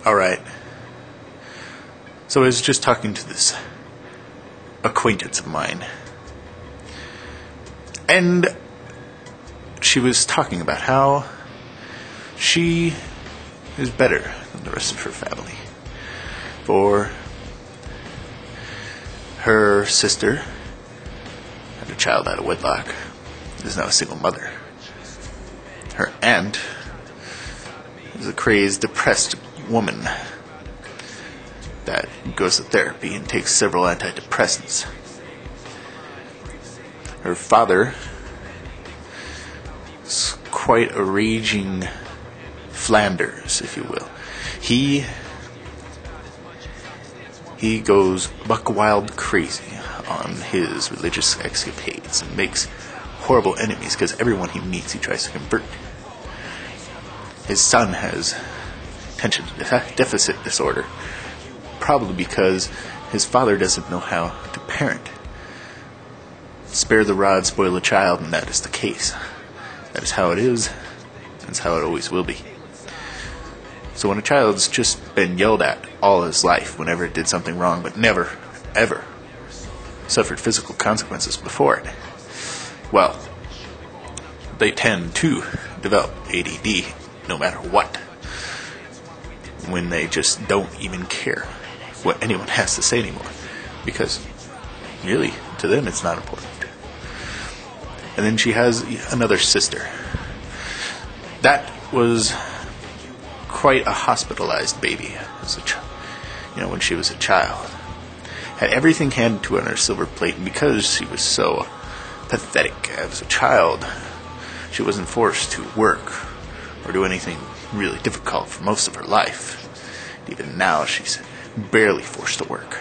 Alright. So I was just talking to this acquaintance of mine. And she was talking about how she is better than the rest of her family. For her sister had a child out of wedlock, is now a single mother. Her aunt is a crazed, depressed woman that goes to therapy and takes several antidepressants. Her father is quite a raging Flanders, if you will. He goes buck wild crazy on his religious escapades and makes horrible enemies because everyone he meets he tries to convert. His son has attention deficit disorder, probably because his father doesn't know how to parent. Spare the rod, spoil the child, and that is the case. That is how it is. That's how it always will be. So when a child's just been yelled at all his life whenever it did something wrong, but never, ever suffered physical consequences before it, well, they tend to develop ADD no matter what, when they just don't even care what anyone has to say anymore, because really, to them, it's not important. And then she has another sister. That was quite a hospitalized baby as when she was a child. Had everything handed to her on her silver plate, and because she was so pathetic as a child, she wasn't forced to work or do anything really difficult for most of her life. Even now, she's barely forced to work.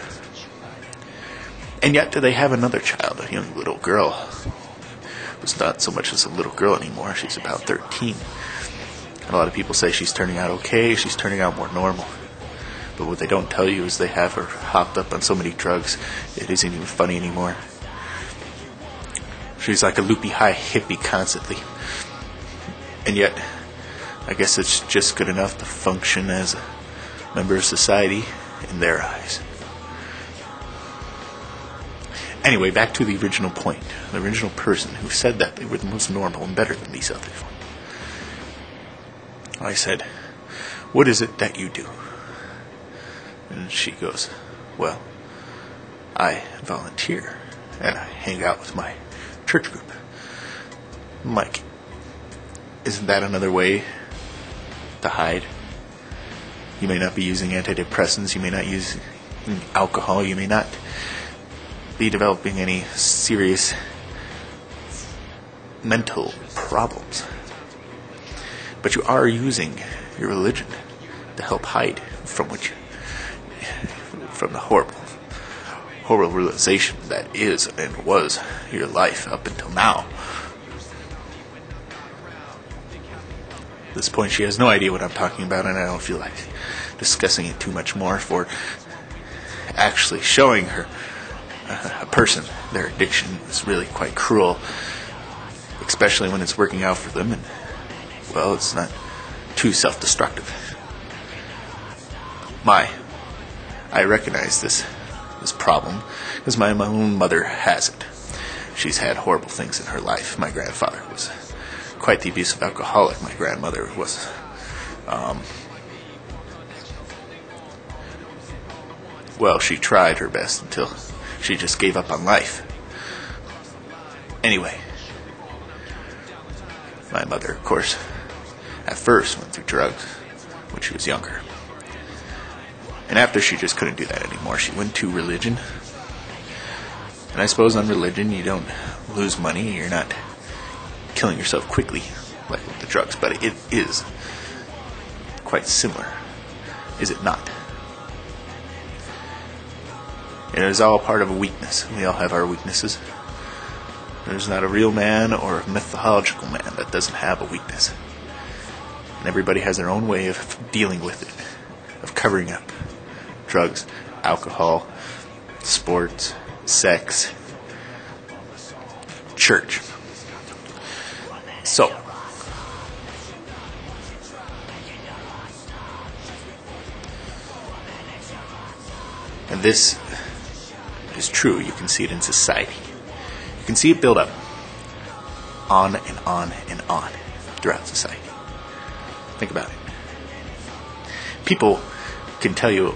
And yet, they have another child, a young little girl. Who's not so much as a little girl anymore. She's about 13. And a lot of people say she's turning out okay, she's turning out more normal. But what they don't tell you is they have her hopped up on so many drugs, it isn't even funny anymore. She's like a loopy high hippie constantly. And yet, I guess it's just good enough to function as a member of society in their eyes. Anyway, back to the original point. The original person who said that they were the most normal and better than these others. I said, "What is it that you do?" And she goes, "Well, I volunteer and I hang out with my church group." I'm like, isn't that another way to hide? You may not be using antidepressants, you may not use alcohol, you may not be developing any serious mental problems. But you are using your religion to help hide from the horrible realization that is and was your life up until now. At this point, she has no idea what I'm talking about, and I don't feel like discussing it too much more for actually showing her a person their addiction is really quite cruel, especially when it's working out for them, and well, it's not too self-destructive. I recognize this problem because my own mother has it. She's had horrible things in her life. My grandfather was quite the abusive alcoholic. My grandmother was she tried her best until she just gave up on life. Anyway, my mother, of course, at first went through drugs when she was younger. And after she just couldn't do that anymore, she went to religion. And I suppose on religion you don't lose money, you're not killing yourself quickly like with the drugs, but it is quite similar, is it not? It is all part of a weakness. We all have our weaknesses. There's not a real man or a mythological man that doesn't have a weakness. And everybody has their own way of dealing with it, of covering up drugs, alcohol, sports, sex, church. So, And this is true. You can see it in society. You can see it build up on and on and on throughout society. Think about it. People can tell you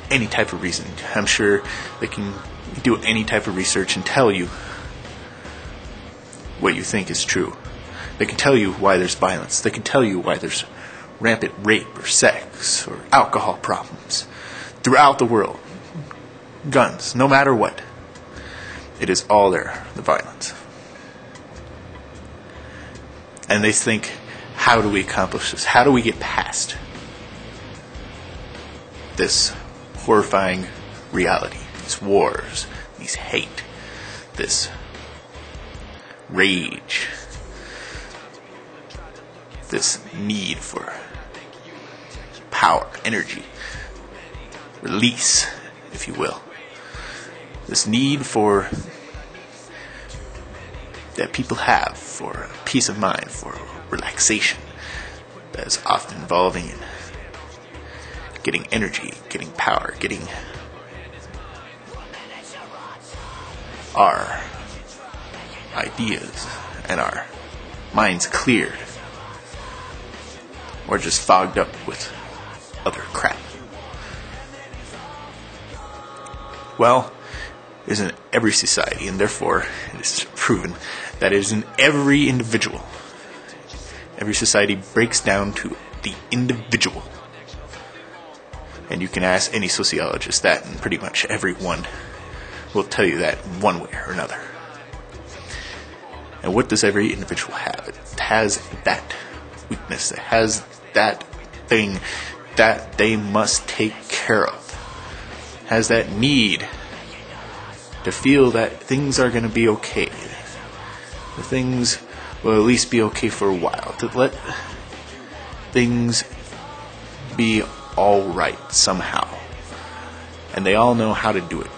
any type of reason. I'm sure they can do any type of research and tell you what you think is true. They can tell you why there's violence. They can tell you why there's rampant rape or sex or alcohol problems throughout the world. Guns, no matter what. It is all there, the violence. And they think, how do we accomplish this? How do we get past this horrifying reality? These wars, these hate, this rage, this need for power, energy, release, if you will. This need for that people have for peace of mind, for relaxation, that is often involving in getting energy, getting power, getting our ideas and our minds cleared, or just fogged up with other crap. Well, it is in every society, and therefore it is proven that it is in every individual. Every society breaks down to the individual. And you can ask any sociologist that, and pretty much everyone will tell you that in one way or another. And what does every individual have? It has that weakness. It has that thing that they must take care of. It has that need to feel that things are going to be okay. The things will at least be okay for a while. To let things be alright somehow. And they all know how to do it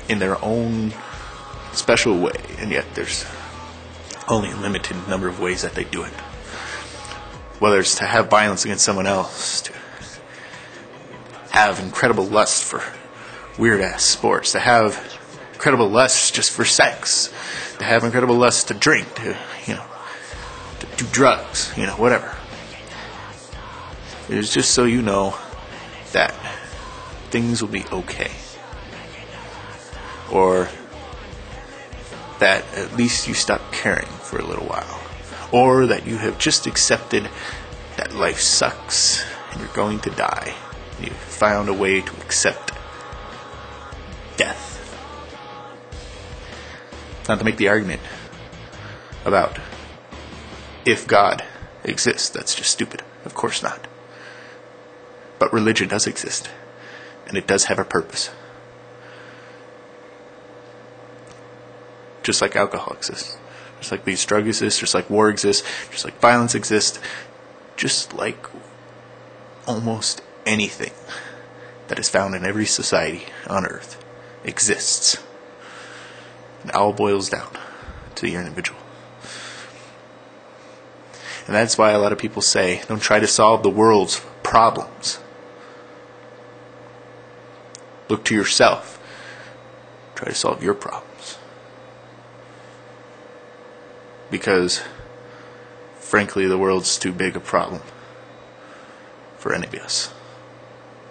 in their own special way. And yet there's only a limited number of ways that they do it. Whether it's to have violence against someone else, to have incredible lust for weird-ass sports, to have incredible lust just for sex, to have incredible lust to drink, to do drugs, whatever. It is just so you know that things will be okay. Or that at least you stop caring for a little while. Or that you have just accepted that life sucks and you're going to die. And you've found a way to accept death. Not to make the argument about if God exists. That's just stupid. Of course not. But religion does exist. And it does have a purpose. Just like alcohol exists. Just like these drugs exist. Just like war exists. Just like violence exists. Just like almost anything that is found in every society on earth exists. It all boils down to your individual. And that's why a lot of people say, don't try to solve the world's problems. Look to yourself. Try to solve your problems. Because, frankly, the world's too big a problem for any of us.